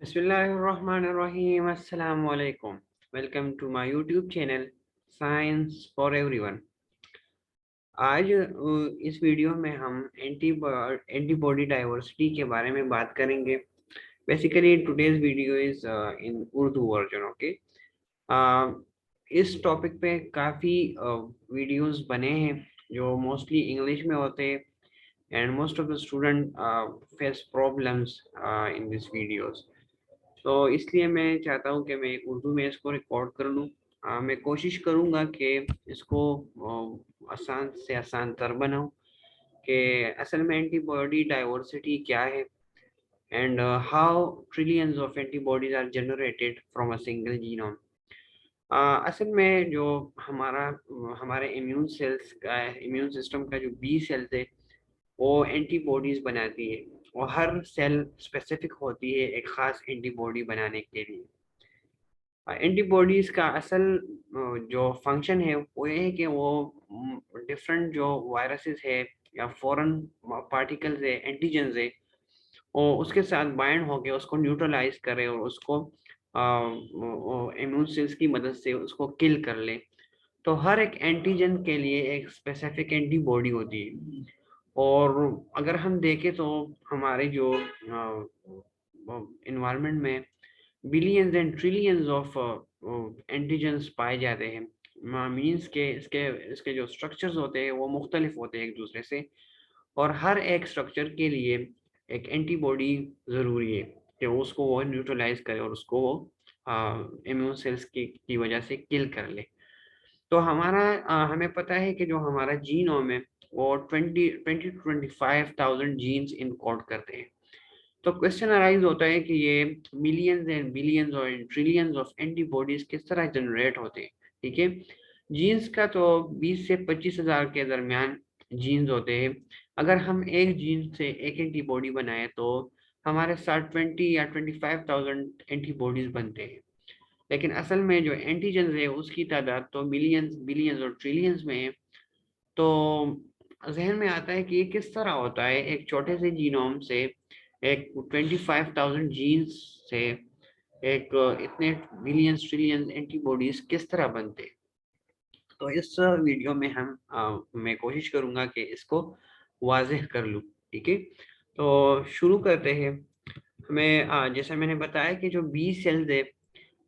बिस्मिल्लाहिर्रहमानिर्रहीम अस्सलाम वालेकुम। Welcome to my YouTube channel science for everyone. आज इस वीडियो में हम एंटीबॉडी डाइवर्सिटी के बारे में बात करेंगे। Basically today's video is in Urdu version. Okay, इस टॉपिक पे काफ़ी वीडियोस बने हैं जो मोस्टली इंग्लिश में होते हैं and most of the student face problems in this videos. तो इसलिए मैं चाहता हूँ कि मैं उर्दू में इसको रिकॉर्ड कर लूँ। मैं कोशिश करूँगा कि इसको आसान से आसान तर बनाऊँ कि असल में एंटीबॉडी डाइवर्सिटी क्या है and how trillions of antibodies are generated from a single genome. असल में जो हमारे इम्यून सिस्टम का जो बी सेल्स है वो एंटीबॉडीज बनाती है और हर सेल स्पेसिफिक होती है एक खास एंटीबॉडी बनाने के लिए। एंटीबॉडीज का असल जो फंक्शन है वो ये है कि वो डिफरेंट जो वायरसेस है या फॉरेन पार्टिकल्स है एंटीजेंस है वो उसके साथ बाइंड होके उसको न्यूट्रलाइज करे और उसको इम्यून सेल्स की मदद से उसको किल कर ले। तो हर एक एंटीजन के लिए एक स्पेसिफिक एंटीबॉडी होती है। और अगर हम देखें तो हमारे जो इन्वायरमेंट में billions and trillions of antigens पाए जाते हैं। मीन्स के इसके इसके जो स्ट्रक्चर्स होते हैं वो मुख्तलिफ होते हैं एक दूसरे से और हर एक स्ट्रक्चर के लिए एक एंटीबॉडी ज़रूरी है कि उसको वो न्यूट्रलाइज करे और उसको वो इम्यून सेल्स की वजह से किल कर ले। तो हमें पता है कि जो हमारा जीनोम है वो 20 to 25,000 जीन्स इनकोड करते हैं। तो क्वेश्चन अराइज होता है कि ये मिलियंस एंड बिलियंस और ट्रिलियंस ऑफ एंटीबॉडीज किस तरह जनरेट होते हैं। ठीक है, जीन्स का तो 20 से 25,000 के दरमियान जीन्स होते हैं। अगर हम एक जीन से एक एंटीबॉडी बनाए तो हमारे साथ 20 या 25,000 एंटीबॉडीज बनते हैं। लेकिन असल में जो एंटीजन है उसकी तादाद तो मिलियंस बिलियंस और ट्रिलियंस में है। तो जहन में आता है कि ये किस तरह होता है एक छोटे से जीनोम से एक 25,000 जीन्स से एक इतने बिलियंस ट्रिलियंस एंटीबॉडीज किस तरह बनते हैं। तो इस वीडियो में मैं कोशिश करूंगा कि इसको वाज़ेह कर लूँ। ठीक है, तो शुरू करते हैं। जैसा मैंने बताया कि जो बी सेल्स है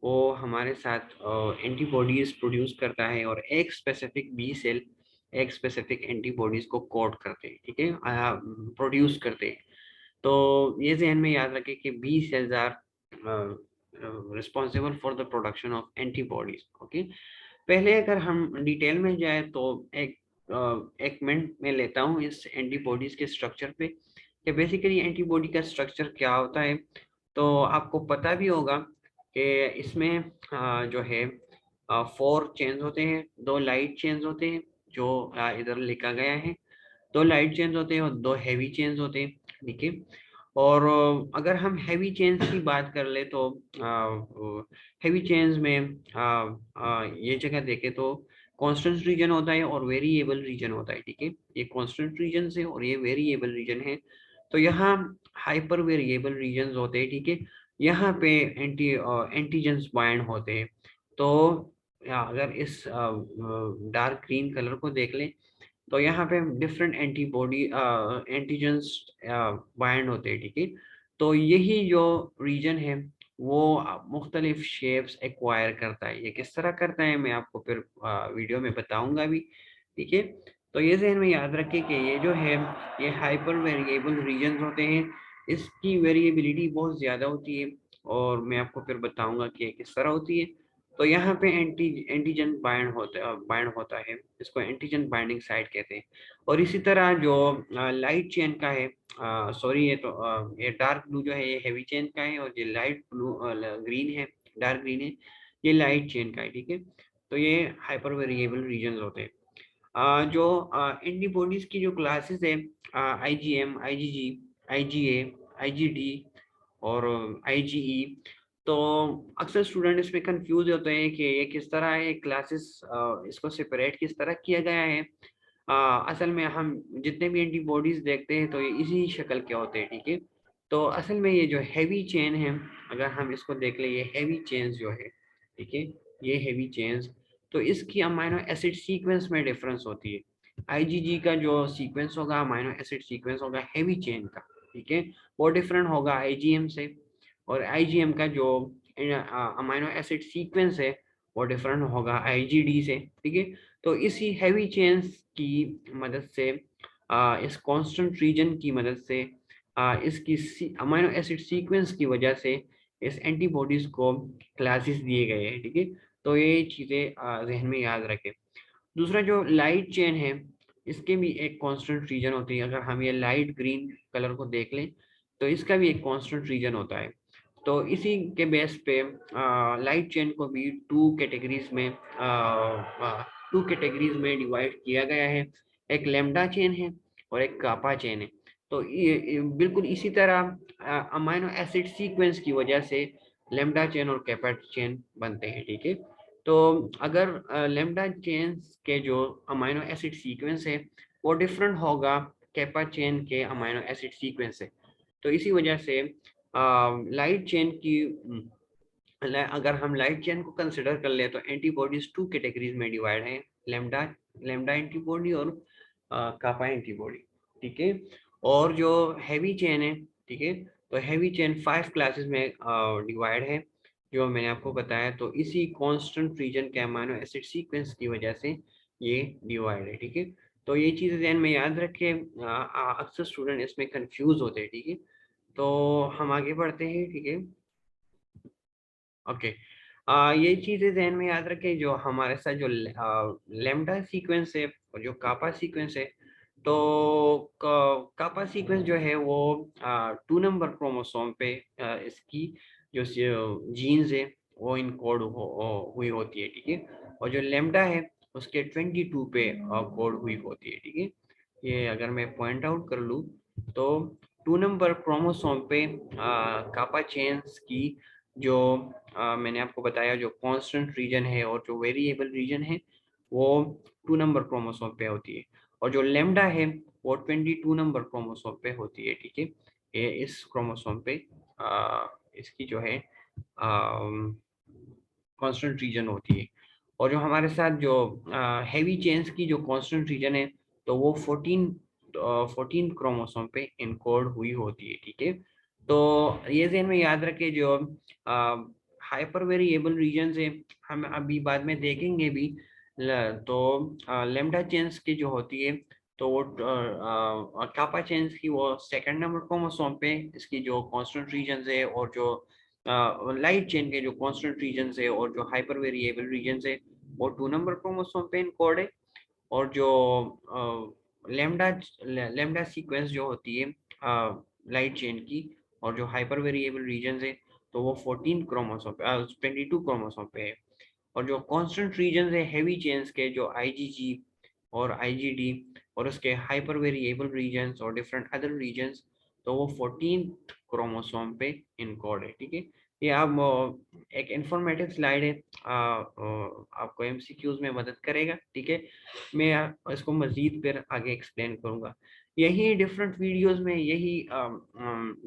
वो हमारे साथ एंटीबॉडीज प्रोड्यूस करता है और एक स्पेसिफिक बी सेल एक स्पेसिफिक एंटीबॉडीज को कोड करते हैं। ठीक है, प्रोड्यूस करते हैं। तो ये ज़हन में याद रखें कि B cells are responsible for the production of antibodies. Okay, पहले अगर हम डिटेल में जाए तो एक मिनट में लेता हूँ इस एंटीबॉडीज के स्ट्रक्चर पे कि बेसिकली एंटीबॉडी का स्ट्रक्चर क्या होता है। तो आपको पता भी होगा कि इसमें जो है 4 चेन्स होते हैं, 2 लाइट चेन्स होते हैं जो इधर लिखा गया है। 2 लाइट चेन्स होते हैं और 2 हैवी चेन्स होते हैं। ठीक है, और अगर हम हैवी चेन्स की बात कर ले तो हैवी चेन्स में ये जगह देखें तो कांस्टेंट रीजन होता है और वेरिएबल रीजन होता है। ठीक है, ये कांस्टेंट रीजन है और ये वेरिएबल रीजन है। तो यहाँ हाइपर वेरिएबल रीजन होते हैं। ठीक है, यहाँ पे एंटीजेंस बाइंड होते हैं। तो अगर इस डार्क ग्रीन कलर को देख लें तो यहाँ पे डिफरेंट एंटीजेंस बाइंड होते हैं। ठीक है, तो यही जो रीजन है वो मुख्तलिफ शेप्स एक्वायर करता है। ये किस तरह करता है मैं आपको फिर वीडियो में बताऊंगा भी। ठीक है, तो ये जहन में याद रखें कि ये जो है ये हाइपर वेरिएबल रीजन होते हैं। इसकी वेरिएबिलिटी बहुत ज़्यादा होती है और मैं आपको फिर बताऊंगा कि ये किस तरह होती है। तो यहाँ पे एंटीजन बाइंड होता है, इसको एंटीजन बाइंडिंग साइट कहते हैं। और इसी तरह जो लाइट चेन का है, सॉरी ये डार्क ब्लू जो है ये हैवी चेन का है और ये लाइट ब्लू ग्रीन है, डार्क ग्रीन है, ये लाइट चेन का है। ठीक है, तो ये हाइपर वेरिएबल रीजन होते हैं। जो एंटीबॉडीज की जो क्लासेस है आईजीएम, आईजीजी, आईजीए, आईजीडी और आईजीई। तो अक्सर स्टूडेंट इसमें कंफ्यूज होते हैं कि ये किस तरह है क्लासेस, इसको सेपरेट किस तरह किया गया है। असल में हम जितने भी एंटीबॉडीज देखते हैं तो ये इसी शक्ल के होते हैं। ठीक है, तो असल में ये जो हैवी चेन है, अगर हम इसको देख ले, ये हैवी चेन्स जो है, ठीक है, ये हैवी चेन्स, तो इसकी अमाइनो एसिड सीक्वेंस में डिफरेंस होती है। आईजीजी का जो सीक्वेंस होगा, अमाइनो एसिड सीक्वेंस होगा हैवी चेन का, ठीक है, वो डिफरेंट होगा आईजीएम से, और आईजीएम का जो अमाइनो एसिड सीक्वेंस है वो डिफरेंट होगा आईजीडी से, ठीक है। तो इसी हैवी चेन्स की मदद से, इस कांस्टेंट रीजन की मदद से, इसकी अमाइनो एसिड सीक्वेंस की वजह से इस एंटीबॉडीज को क्लासेस दिए गए हैं, ठीक है। तो ये चीज़ें जहन में याद रखें। दूसरा जो लाइट चेन है, इसके भी एक कांस्टेंट रीजन होती है। अगर हम ये लाइट ग्रीन कलर को देख लें तो इसका भी एक कांस्टेंट रीजन होता है। तो इसी के बेस पे लाइट चेन को भी टू कैटेगरीज में डिवाइड किया गया है। एक लेमडा चेन है और एक कापा चेन है। तो ये बिल्कुल इसी तरह अमाइनो एसिड सीक्वेंस की वजह से लेमडा चेन और कैपा चेन बनते हैं, ठीक है। तो अगर लेमडा चेन्स के जो अमाइनो एसिड सीक्वेंस है वो डिफरेंट होगा कैपा चेन के अमाइनो एसिड सीक्वेंस से। तो इसी वजह से लाइट चेन की अगर हम लाइट चेन को कंसिडर कर ले तो एंटीबॉडीज टू कैटेगरीज में डिवाइड है, लेमडा लेमडा एंटीबॉडी और कापा एंटीबॉडी, ठीक है। और जो हैवी चेन है, ठीक है, तो हैवी चेन 5 क्लासेस में डिवाइड है, जो मैंने आपको बताया। तो इसी कांस्टेंट रीजन के अमाइनो एसिड सीक्वेंस की वजह से ये डिवाइड है, ठीक है। तो ये चीज़ें ध्यान में याद रखें, अक्सर स्टूडेंट इसमें कंफ्यूज होते हैं, ठीक है। तो हम आगे बढ़ते हैं, ठीक है। ओके, ये चीजें ध्यान में याद रखें, जो हमारे साथ जो लेमडा सीक्वेंस है और जो कापा सीक्वेंस है, तो कापा सीक्वेंस जो है वो 2 नंबर क्रोमोसोम पे इसकी जो जीन्स है वो इनकोड हुई होती है, ठीक है। और जो लेमडा है उसके 22 पे कोड हुई होती है, ठीक है। ये अगर मैं पॉइंट आउट कर लूँ तो 2 नंबर क्रोमोसोम पे कापा चेन्स की जो मैंने आपको बताया, जो कांस्टेंट रीजन है और जो वेरिएबल रीजन है वो 2 नंबर क्रोमोसोम पे होती है। और जो लेमडा है वो 22 नंबर क्रोमोसोम पे होती है, ठीक है। ये इस क्रोमोसोम पे इसकी जो है कांस्टेंट रीजन होती है। और जो हमारे साथ जो हैवी चेन्स की जो कांस्टेंट रीजन है तो वो 14 क्रोमोसोम पे इनकोड हुई होती है, ठीक है। तो ये ज़हन में याद रखें, जो हाइपर वेरिएबल रीजन है हम अभी बाद में देखेंगे भी। तो लेमडा चेन्स की जो होती है तो वो कापा चेन्स की वो 2nd नंबर क्रोमोसोम पे इसकी जो कांस्टेंट रीजन है, और जो लाइट चेन के जो कांस्टेंट रीजन है और जो हाइपर वेरिएबल रीजन है वो 2 नंबर क्रोमोसोम पे इनकोड है। और जो लेमडा लेमडा सीक्वेंस जो होती है लाइट चेन की और जो हाइपर वेरिएबल रीजन है तो वो 22 क्रोमोसोम पे है। और जो कांस्टेंट रीजन है हैवी चेन्स के, जो आईजीजी और आईजीडी और उसके हाइपर वेरिएबल रीजन्स और डिफरेंट अदर रीजन्स, तो वो 14 क्रोमोसोम पे इनकोड है, ठीक है। ये आप एक इंफॉर्मेटिव स्लाइड है, आपको एमसीक्यूज में मदद करेगा, ठीक है। मैं इसको मजीद फिर आगे एक्सप्लेन करूंगा। यही डिफरेंट वीडियोस में यही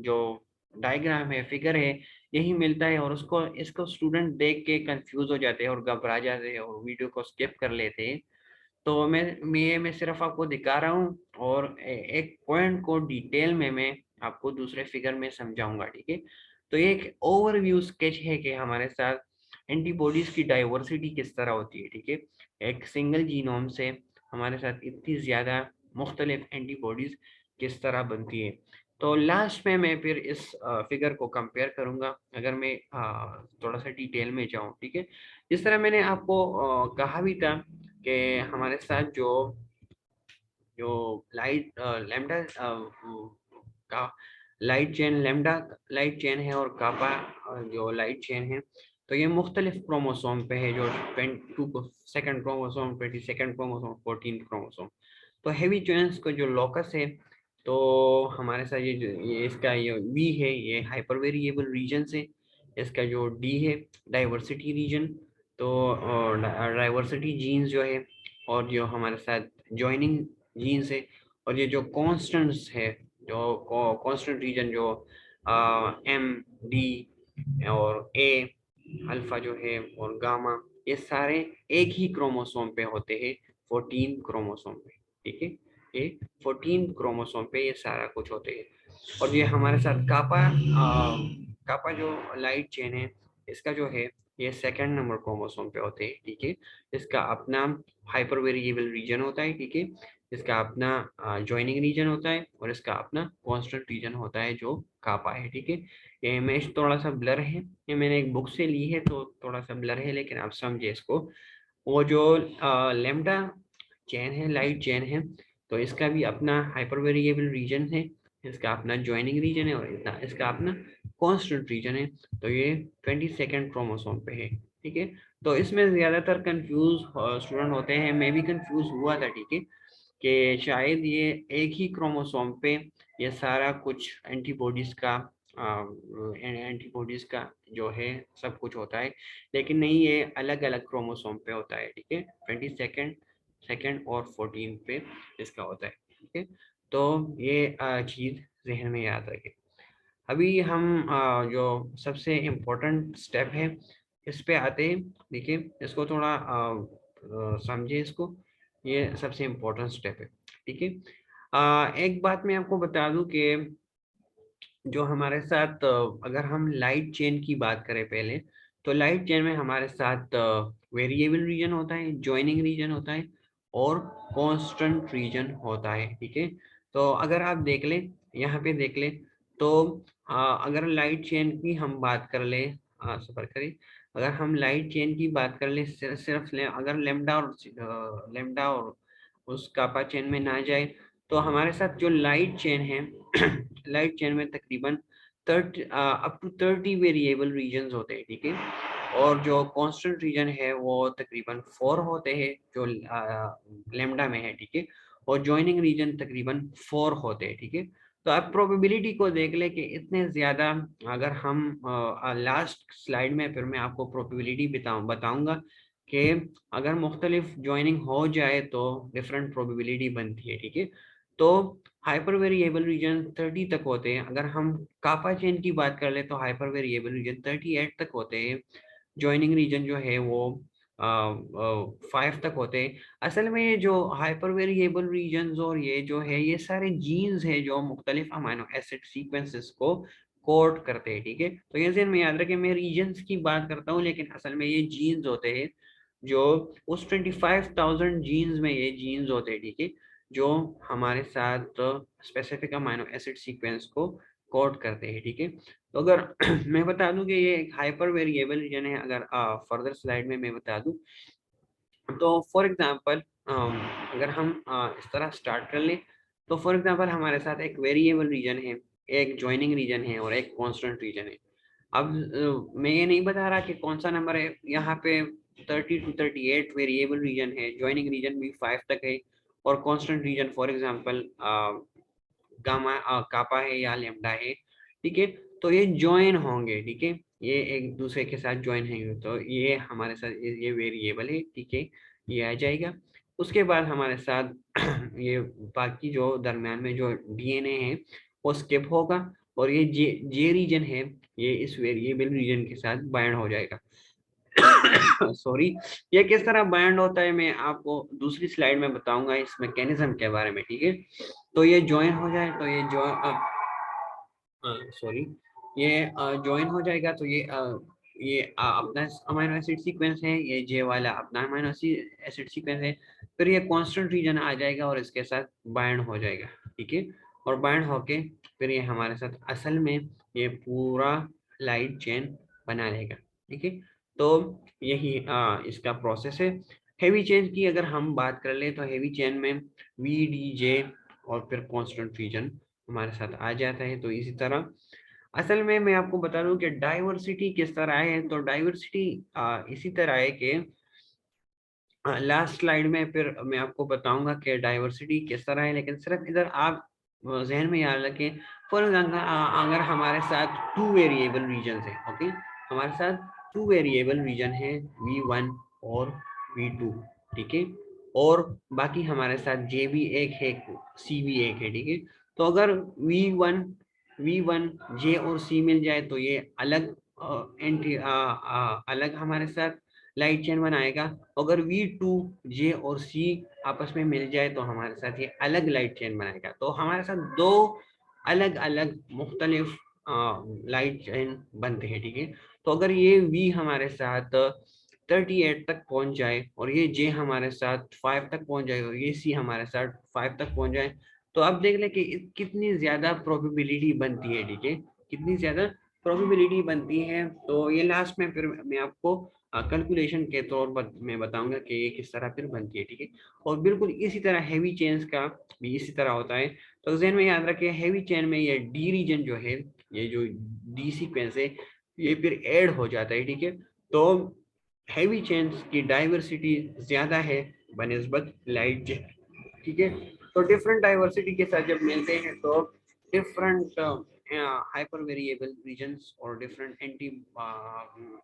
जो डायग्राम है, फिगर है, यही मिलता है, और उसको इसको स्टूडेंट देख के कंफ्यूज हो जाते हैं और घबरा जाते हैं और वीडियो को स्किप कर लेते हैं। तो मैं सिर्फ आपको दिखा रहा हूँ, और एक पॉइंट को डिटेल में मैं आपको दूसरे फिगर में समझाऊंगा, ठीक है। तो ये एक ओवरव्यू स्केच है कि हमारे साथ एंटीबॉडीज की डाइवर्सिटी किस तरह होती है, ठीक है। एक सिंगल जीनोम से हमारे साथ इतनी ज़्यादा मुख्तलिफ एंटीबॉडीज किस तरह बनती है। तो लास्ट में मैं फिर इस फिगर को कंपेयर करूंगा, अगर मैं थोड़ा सा डिटेल में जाऊं, ठीक है। जिस तरह मैंने आपको कहा भी था कि हमारे साथ जो जो लाइट लैम्डा का light chain, lambda light chain है, और कापा जो लाइट चेन है, तो ये मुख्तलिफ क्रोमोसोम पे है, जो 22 क्रोमोसोम, 22 क्रोमोसोम, 14 क्रोमोसोम। तो हैवी चेन्स का जो लोकस है, तो हमारे साथ ये इसका ये वी है, ये हाइपर वेरिएबल रीजन से। इसका जो डी है डाइवर्सिटी रीजन। तो डाइवर्सिटी जीन्स जो है, और जो हमारे साथ जॉइनिंग जीन्स है, और ये जो कॉन्स्टेंट्स है, जो कांस्टेंट रीजन जो एम, डी और ए, अल्फा जो है और गामा, ये सारे एक ही क्रोमोसोम पे होते हैं, 14 क्रोमोसोम पे, ठीक है। ये 14 क्रोमोसोम पे ये सारा कुछ होते हैं। और ये हमारे साथ कापा जो लाइट चेन है, इसका जो है ये सेकंड नंबर क्रोमोसोम पे होते हैं, ठीक है। इसका अपना हाइपर वेरिएबल रीजन होता है, ठीक है। इसका अपना जॉइनिंग रीजन होता है और इसका अपना कांस्टेंट रीजन होता है जो कापा है, ठीक है। ये इमेज थोड़ा सा ब्लर है, ये मैंने एक बुक से ली है तो थोड़ा सा ब्लर है, लेकिन आप समझे इसको। वो जो लेम्डा चेन है, लाइट चेन है, तो इसका भी अपना हाइपर वेरिएबल रीजन है, इसका अपना जॉइनिंग रीजन है और इसका अपना कांस्टेंट रीजन है। तो ये 22nd क्रोमोसोम पे है, ठीक है। तो इसमें ज्यादातर कंफ्यूज स्टूडेंट होते हैं, मैं भी कंफ्यूज हुआ था, ठीक है, कि शायद ये एक ही क्रोमोसोम पे ये सारा कुछ एंटीबॉडीज का जो है सब कुछ होता है, लेकिन नहीं, ये अलग अलग क्रोमोसोम पे होता है, ठीक है। 22nd, सेकंड और 14 पे इसका होता है, ठीक है। तो ये चीज जहन में याद रखें। अभी हम जो सबसे इम्पोर्टेंट स्टेप है इस पे आते हैं, देखिए इसको थोड़ा समझे इसको, ये सबसे इम्पोर्टेंट स्टेप है, ठीक है। एक बात मैं आपको बता दूं कि जो हमारे साथ अगर हम लाइट चेन की बात करें पहले, तो लाइट चेन में हमारे साथ वेरिएबल रीजन होता है, जॉइनिंग रीजन होता है और कांस्टेंट रीजन होता है, ठीक है। तो अगर आप देख लें, यहाँ पे देख लें, तो अगर लाइट चेन की हम बात कर ले, सफर करें, अगर हम लाइट चेन की बात कर ले, सिर्फ अगर लेमडा और उस कापा चेन में ना जाए, तो हमारे साथ जो लाइट चेन है लाइट चेन में तकरीबन 30 अप टू 30 वेरिएबल रीजन्स होते हैं, ठीक है। और जो कांस्टेंट रीजन है वो तकरीबन 4 होते हैं जो लेमडा में है, ठीक है। और जॉइनिंग रीजन तकरीबन 4 होते हैं, ठीक है। तो आप प्रोबेबिलिटी को देख ले कि इतने ज्यादा, अगर हम लास्ट स्लाइड में फिर मैं आपको प्रोबेबिलिटी बताऊंगा कि अगर मुख्तलिफ ज्वाइनिंग हो जाए तो डिफरेंट प्रोबेबिलिटी बनती है, ठीक है। तो हाइपर वेरिएबल रीजन 30 तक होते हैं। अगर हम कापा चेन की बात कर ले तो हाइपर वेरिएबल रीजन 38 तक होते हैं। ज्वाइनिंग रीजन जो है वो 5 तक होते हैं। असल में ये जो हाइपर वेरिएबल रीजन और ये जो है, ये सारे जीन्स है जो मुख्तलिफ अमीनो एसिड सीक्वेंसेस को कोड करते हैं, ठीक है। तो ये ज़हन में याद रखें, मैं रीजन्स की बात करता हूँ, लेकिन असल में ये जीन्स होते हैं जो उस 25,000 जीन्स में ये जीन्स होते हैं, ठीक है, जो हमारे साथ स्पेसिफिक अमीनो एसिड सीक्वेंस को कोड करते हैं, ठीक है। तो अगर मैं बता दूं कि ये एक हाइपर वेरिएबल रीजन है, अगर फर्दर स्लाइड में मैं बता दूं, तो फॉर एग्जांपल अगर हम इस तरह स्टार्ट कर लें, तो फॉर एग्जांपल हमारे साथ एक वेरिएबल रीजन है, एक जॉइनिंग रीजन है और एक कांस्टेंट रीजन है। अब मैं ये नहीं बता रहा कि कौन सा नंबर है, यहाँ पे 30 to 38 वेरिएबल रीजन है, जॉइनिंग रीजन भी 5 तक है और constant region for example gamma kappa है या लेमडा है, ठीक है। तो ये ज्वाइन होंगे, ठीक है, ये एक दूसरे के साथ ज्वाइन होंगे, तो ये हमारे साथ ये वेरिएबल है, ठीक है, ये आ जाएगा। उसके बाद हमारे साथ ये बाकी जो दरम्यान में जो डीएनए है वो स्किप होगा और ये जे जे रीजन है, ये इस वेरिएबल रीजन के साथ बाइंड हो जाएगा। सॉरी, ये किस तरह बाइंड होता है मैं आपको दूसरी स्लाइड में बताऊंगा इस मैकेनिज्म के बारे में, ठीक है। तो ये ज्वाइन हो जाए तो ये सॉरी, ये ज्वाइन हो जाएगा तो ये अपना अमीनो एसिड सीक्वेंस है, ये जे वाला अपना अमीनो एसिड सीक्वेंस है, फिर ये कांस्टेंट रीजन आ जाएगा और इसके साथ बाइंड हो जाएगा, ठीक है। और बाइंड होके फिर ये हमारे साथ असल में ये पूरा लाइट चेन बना लेगा, ठीक है। तो यही इसका प्रोसेस है। हेवी चेन की अगर हम बात कर ले, तो हेवी चेन में वी डी जे और फिर कांस्टेंट रीजन हमारे साथ आ जाता है। तो इसी तरह असल में मैं आपको बता दूं कि डाइवर्सिटी किस तरह है, तो डाइवर्सिटी इसी तरह है कि लास्ट स्लाइड में फिर मैं आपको बताऊंगा कि डाइवर्सिटी किस तरह है, लेकिन सिर्फ इधर आप जहन में याद रखें। फॉर एग्जाम्पल अगर हमारे साथ 2 वेरिएबल रीजन है, ओके, हमारे साथ 2 वेरिएबल रीजन है V1 और V2, ठीक है, और बाकी हमारे साथ J भी एक है, C भी एक है, ठीक है। तो अगर V1 V1 J और C मिल जाए तो ये अलग अलग हमारे साथ लाइट चेन बनाएगा। अगर V2 J और C आपस में मिल जाए तो हमारे साथ ये अलग लाइट चेन बनाएगा। तो हमारे साथ दो अलग अलग मुख्तलिफ लाइट चेन बनते हैं, ठीक है। तो अगर ये V हमारे साथ 38 तक पहुंच जाए और ये J हमारे साथ 5 तक पहुंच जाए और ये C हमारे साथ 5 तक पहुंच जाए, तो आप देख लें कि कितनी ज्यादा प्रोबेबिलिटी बनती है, ठीक है, कितनी ज्यादा प्रोबेबिलिटी बनती है। तो ये लास्ट में फिर मैं आपको कैलकुलेशन के तौर पर मैं बताऊंगा कि ये किस तरह फिर बनती है, ठीक है। और बिल्कुल इसी तरह हैवी चेन्स का भी इसी तरह होता है। तो जहन में याद रखिए, हैवी चेन में ये डी रीजन जो है, ये जो डी सीक्वेंस है, ये फिर ऐड हो जाता है, ठीक है। तो हैवी चेन्स की डाइवर्सिटी ज्यादा है बनिस्बत लाइट चेन, ठीक है। तो डिफरेंट डाइवर्सिटी के साथ जब मिलते हैं तो डिफरेंट हाइपर वेरिएबल रीजन्स और डिफरेंट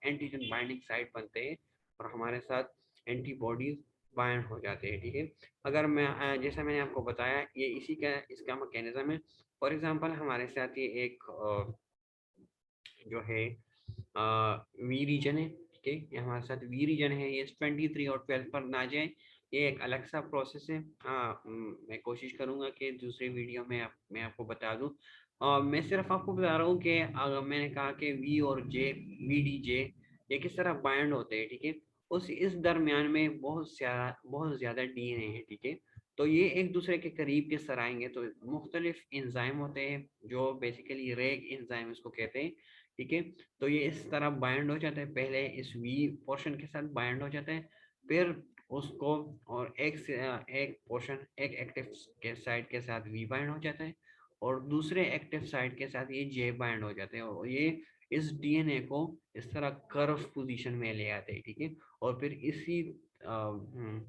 एंटीजन बाइंडिंग साइट बनते हैं और हमारे साथ एंटीबॉडीज बाइंड हो जाते हैं, ठीक है। अगर मैं जैसा मैंने आपको बताया, ये इसी का इसका मैकेनिज्म है। फॉर एग्जांपल हमारे साथ ये एक जो है वी रीजन है, ठीक है, ये हमारे साथ वी रीजन है, ये 23 और 12 पर ना जाए, ये एक अलग सा प्रोसेस है। मैं कोशिश करूंगा कि दूसरे वीडियो में मैं आपको बता दूं। मैं सिर्फ आपको बता रहा हूँ कि अगर मैंने कहा कि वी और जे, वी डी जे, ये किस तरह बाइंड होते हैं, ठीक है। उस इस दरमियान में बहुत ज़्यादा डीएनए है, ठीक है। तो ये एक दूसरे के करीब किस तरह आएंगे, तो मुख्तलिफ इंजाइम होते हैं जो बेसिकली रेग इंजाइम इसको कहते हैं, ठीक है। तो ये इस तरह बाइंड हो जाता है, पहले इस वी पोर्शन के साथ बाइंड हो जाता है, फिर उसको और एक पोर्शन एक एक्टिव के साइड के साथ वी बाइंड हो जाता है और दूसरे एक्टिव साइड के साथ ये जे बाइंड हो जाते हैं और ये इस डीएनए को इस तरह कर्व पोजीशन में ले आते हैं, ठीक है। और फिर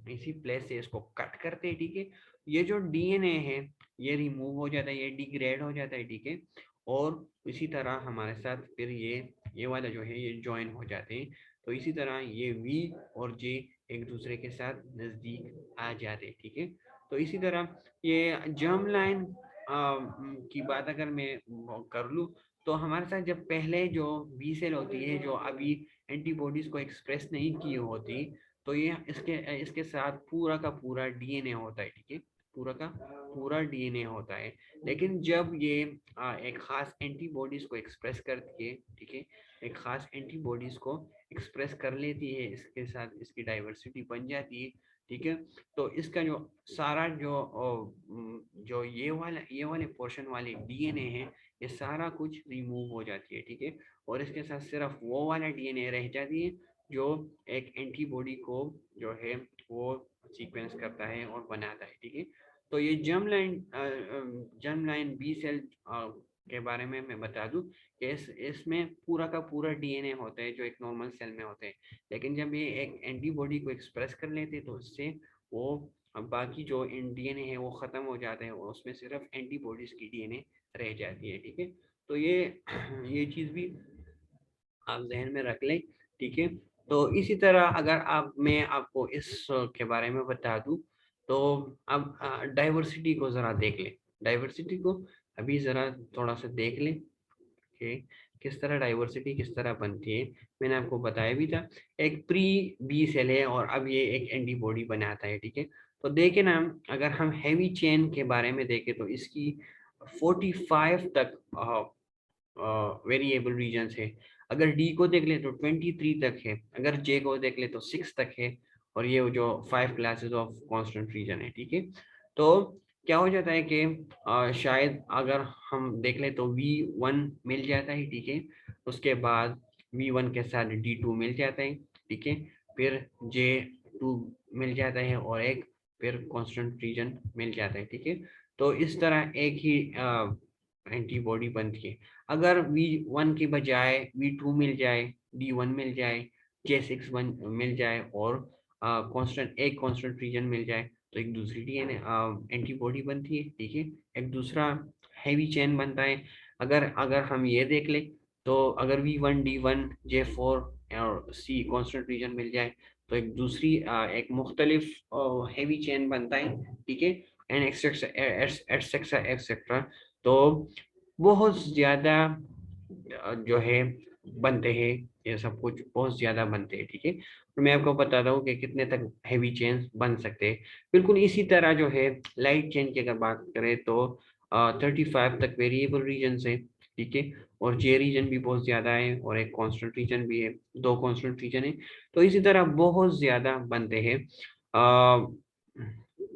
इसी प्लेस से इसको कट करते हैं, ठीक है। ये जो डीएनए है ये रिमूव हो जाता है, ये डिग्रेड हो जाता है, ठीक है। और इसी तरह हमारे साथ फिर ये वाला जो है ये ज्वाइन हो जाते हैं। तो इसी तरह ये वी और जे एक दूसरे के साथ नज़दीक आ जाते हैं, ठीक है। तो इसी तरह ये जर्म लाइन की बात अगर मैं कर लूँ, तो हमारे साथ जब पहले जो बी सेल होती है जो अभी एंटीबॉडीज को एक्सप्रेस नहीं की होती, तो ये इसके साथ पूरा का पूरा डीएनए होता है, ठीक है, पूरा का पूरा डीएनए होता है। लेकिन जब ये एक खास एंटीबॉडीज को एक्सप्रेस करती है, ठीक है, एक खास एंटीबॉडीज को एक्सप्रेस कर लेती है, इसके साथ इसकी डाइवर्सिटी बन जाती है, ठीक है। तो इसका जो सारा जो ये वाले पोर्शन वाले डीएनए है, ये सारा कुछ रिमूव हो जाती है, ठीक है। और इसके साथ सिर्फ वो वाला डीएनए रह जाती है जो एक एंटीबॉडी को जो है वो सीक्वेंस करता है और बनाता है, ठीक है। तो ये जर्म लाइन बी सेल के बारे में मैं बता दूं कि इसमें पूरा का पूरा डीएनए होता है जो एक नॉर्मल सेल में होते हैं। लेकिन जब ये एक एंटीबॉडी को एक्सप्रेस कर लेते हैं तो उससे वो बाकी जो डीएनए है वो ख़त्म हो जाते हैं और उसमें सिर्फ एंटीबॉडीज की डीएनए रह जाती है, ठीक है। तो ये चीज़ भी आप जहन में रख लें, ठीक है। तो इसी तरह अगर मैं आपको इस के बारे में बता दूं, तो अब डाइवर्सिटी को ज़रा देख लें, डाइवर्सिटी को अभी ज़रा थोड़ा सा देख लें कि किस तरह डाइवर्सिटी किस तरह बनती है। मैंने आपको बताया भी था, एक प्री बी सेल है और अब ये एक एंटीबॉडी बनाता है, ठीक है। तो देखें ना, अगर हम हैवी चेन के बारे में देखें तो इसकी 45 तक वेरिएबल रीजन्स है। अगर डी को देख ले तो 23 तक है, अगर जे को देख ले तो 6 तक है, और ये जो 5 क्लासेस ऑफ कांस्टेंट रीजन है, ठीक है। तो क्या हो जाता है कि शायद अगर हम देख ले तो V1 मिल जाता है, ठीक है। उसके बाद V1 के साथ D2 मिल जाता है, ठीक है। फिर J2 मिल जाता है और एक फिर कांस्टेंट रीजन मिल जाता है, ठीक है। तो इस तरह एक ही एंटीबॉडी बनती है। अगर V1 के बजाय V2 मिल जाए, D1 मिल जाए, J6 मिल जाए और एक कांस्टेंट रीजन मिल जाए, तो एक दूसरी डीएनए एंटीबॉडी बनती है, ठीक है। एक दूसरा हैवी चेन बनता है। अगर अगर हम ये देख लें तो अगर V1 D1 J4 और C कांस्टेंट रीजन मिल जाए, तो एक दूसरी एक मुख्तलिफ हैवी चेन बनता है, ठीक है। And etcetera etcetera etcetera. तो बहुत ज़्यादा जो है बनते हैं, ये सब कुछ बहुत ज़्यादा बनते हैं, ठीक है। और मैं आपको बताता हूँ कि कितने तक हैवी चेन्स बन सकते हैं। बिल्कुल इसी तरह जो है लाइट चेन की अगर बात करें तो 35 तक वेरिएबल रीजन है, ठीक है। और जे रीजन भी बहुत ज़्यादा है और एक कांस्टेंट रीजन भी है, 2 कांस्टेंट रीजन है। तो इसी तरह बहुत ज़्यादा बनते हैं।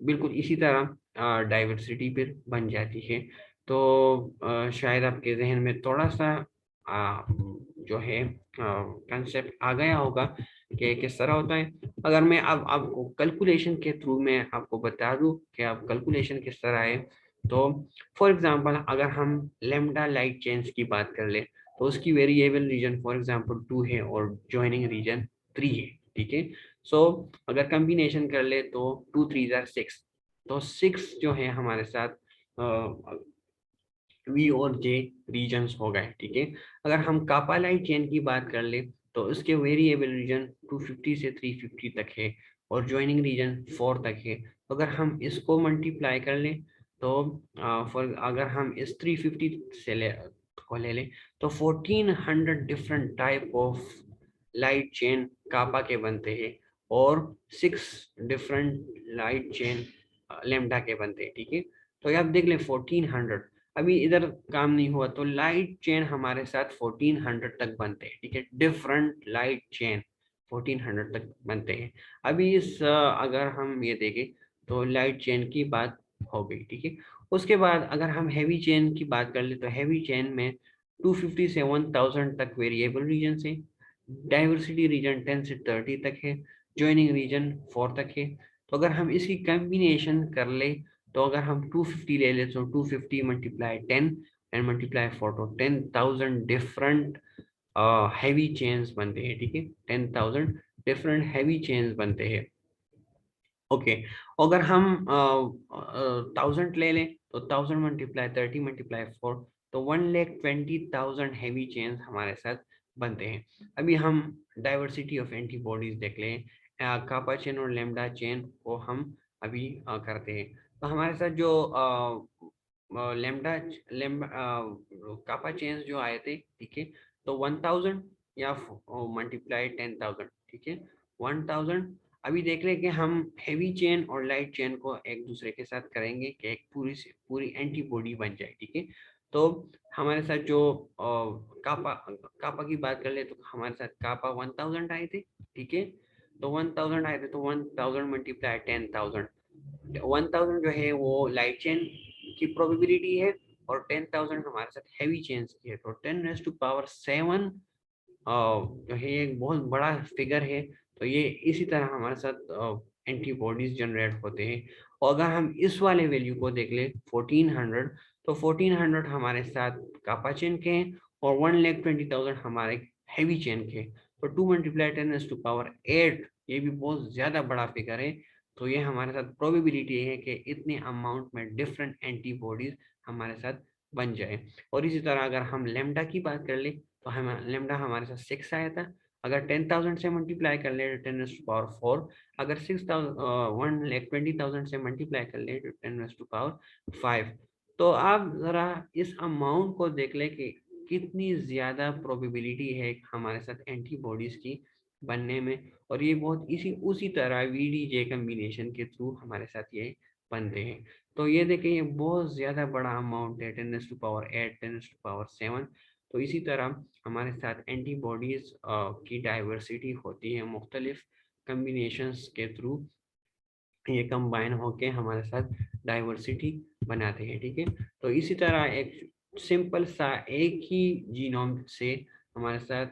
बिल्कुल इसी तरह डाइवर्सिटी फिर बन जाती है। तो शायद आपके जहन में थोड़ा सा जो है कंसेप्ट आ गया होगा कि किस तरह होता है। अगर मैं अब आपको कैलकुलेशन के थ्रू मैं आपको बता दूं कि आप कैलकुलेशन किस तरह है, तो फॉर एग्जांपल अगर हम लेमडा लाइट चेन्स की बात कर ले तो उसकी वेरिएबल रीजन फॉर एग्जांपल 2 है और जॉइनिंग रीजन 3 है, ठीक है। सो अगर कॉम्बिनेशन कर ले तो 2 3 जार 6, तो 6 जो है हमारे साथ वी और जे रीजन्स हो गए, ठीक है। अगर हम कापा लाइट चेन की बात कर ले तो उसके वेरिएबल रीजन 250 से 350 तक है और ज्वाइनिंग रीजन 4 तक है। तो अगर हम इसको मल्टीप्लाई कर लें तो फॉर अगर हम इस 350 से ले लें तो 1400 different type of light chain kappa के बनते हैं और 6 डिफरेंट लाइट चेन लेमडा के बनते हैं, ठीक है। तो ये आप देख लें 1400, अभी इधर काम नहीं हुआ तो लाइट चेन हमारे साथ 1400 तक बनते हैं, ठीक है। डिफरेंट लाइट चेन 1400 तक बनते हैं। अभी इस अगर हम ये देखें तो लाइट चेन की बात हो गई, ठीक है। उसके बाद अगर हम हैवी चेन की बात कर ले तो हैवी चेन में 250 से 1000 तक वेरिएबल रीजन है, डाइवर्सिटी रीजन 10 से 30 तक है, ज्वाइनिंग रीजन 4 तक है। तो अगर हम इसकी कॉम्बिनेशन कर ले तो अगर हम 250 ले ले तो 250 मल्टीप्लाई 10 एंड मल्टीप्लाई 4 तो 10,000 डिफरेंट हैवी चेन्स बनते हैं, ठीक है। 10,000 डिफरेंट हैवी चेन्स बनते हैं, ओके। अगर हम 1000 ले लें तो 1000 मल्टीप्लाई 30 मल्टीप्लाई 4 तो 1,20,000 हैवी चेन्स हमारे साथ बनते हैं। अभी हम डाइवर्सिटी ऑफ एंटीबॉडीज देख लें, कापा चेन और लेमडा चेन को हम अभी करते हैं। तो हमारे साथ जो लेमडा लेम कापा चेन्स जो आए थे, ठीक है। तो 1000 या मल्टीप्लाई 10,000, ठीक है, 1000। अभी देख रहे हैं कि हम हैवी चेन और लाइट चेन को एक दूसरे के साथ करेंगे कि एक पूरी से पूरी एंटीबॉडी बन जाए, ठीक है। तो हमारे साथ जो कापा कापा की बात कर ले तो हमारे साथ कापा 1000 आए थे, ठीक है। तो 1000 आए थे तो 1000 मल्टीप्लाई 10,000, 1000 जो है वो लाइट चेन की प्रोबेबिलिटी है और 10,000 हमारे साथ हैवी चेन्स की है। तो 10⁻⁷ जो है एक बहुत बड़ा फिगर है। तो ये इसी तरह हमारे साथ एंटीबॉडीज जनरेट होते हैं। और अगर हम इस वाले वैल्यू को देख ले 1400, तो 1400 हमारे साथ कापा चेन के हैं और 1,20,000 हमारे हैवी चेन के। तो 2 मल्टीप्लाई 10⁸ ये भी बहुत ज़्यादा बड़ा फिगर है। तो ये हमारे साथ प्रोबेबिलिटी है कि इतने अमाउंट में डिफरेंट एंटीबॉडीज हमारे साथ बन जाए। और इसी तरह अगर हम लेमडा की बात कर ले तो हम लेमडा हमारे साथ 6 आया था। अगर 10,000 से मल्टीप्लाई कर ले तो 10⁻⁴, अगर 1,20,000 से मल्टीप्लाई कर ले तो 10⁻⁵। तो आप ज़रा इस अमाउंट को देख ले कि कितनी ज़्यादा प्रोबेबिलिटी है हमारे साथ एंटीबॉडीज़ की बनने में। और ये बहुत इसी उसी तरह वीडीजे कम्बिनेशन के थ्रू हमारे साथ ये बनते हैं। तो ये देखें ये बहुत ज़्यादा बड़ा अमाउंट है, 10⁸ 10⁻⁷। तो इसी तरह हमारे साथ एंटीबॉडीज़ की डाइवर्सिटी होती है, मुख्तलिफ कम्बिनेशंस के थ्रू ये कंबाइन होके हमारे साथ डाइवर्सिटी बनाते हैं, ठीक है। तो इसी तरह एक सिंपल सा एक ही जीनोम से हमारे साथ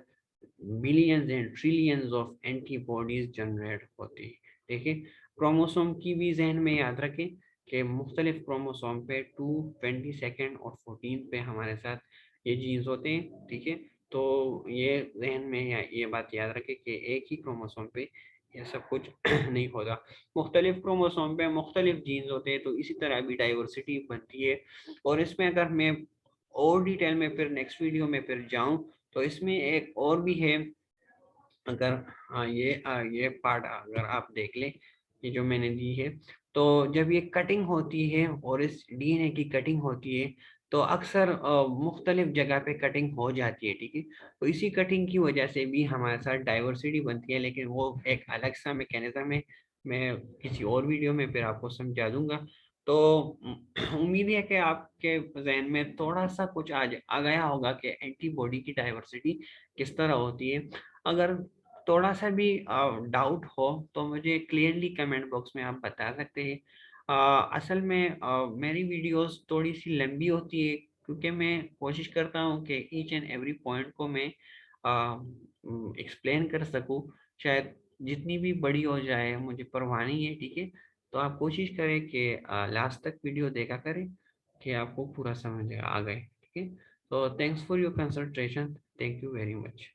billions and trillions of antibodies generate होती है, ठीक है। क्रोमोसोम की भी जहन में याद रखें कि मुख्तलिफ क्रोमोसोम पे 2, 22 और 14 पे हमारे साथ ये जीन्स होते हैं, ठीक है। तो ये जहन में ये बात याद रखें कि एक ही क्रोमोसोम पे ये सब कुछ नहीं होता, मुख्तलिफ क्रोमोसोम पे मुख्तलिफ जीन्स होते हैं। तो इसी तरह भी डाइवर्सिटी बनती है। और इसमें अगर मैं और डिटेल में फिर नेक्स्ट वीडियो में फिर जाऊं तो इसमें एक और भी है। अगर ये पार्ट अगर आप देख लें, ये जो मैंने दी है, तो जब ये कटिंग होती है और इस डीएनए की कटिंग होती है तो अक्सर मुख्तलिफ जगह पे कटिंग हो जाती है, ठीक है। तो इसी कटिंग की वजह से भी हमारे साथ डाइवर्सिटी बनती है, लेकिन वो एक अलग सा मैकेनिज्म है, मैं किसी और वीडियो में फिर आपको समझा दूंगा। तो उम्मीद है कि आपके जहन में थोड़ा सा कुछ आ गया होगा कि एंटीबॉडी की डाइवर्सिटी किस तरह होती है। अगर थोड़ा सा भी डाउट हो तो मुझे क्लियरली कमेंट बॉक्स में आप बता सकते हैं। असल में मेरी वीडियोस थोड़ी सी लंबी होती है, क्योंकि मैं कोशिश करता हूँ कि ईच एंड एवरी पॉइंट को मैं एक्सप्लेन कर सकूँ। शायद जितनी भी बड़ी हो जाए मुझे परवाह नहीं है, ठीक है। तो आप कोशिश करें कि लास्ट तक वीडियो देखा करें कि आपको पूरा समझ आ गए, ठीक है। तो thanks for your concentration, thank you very much.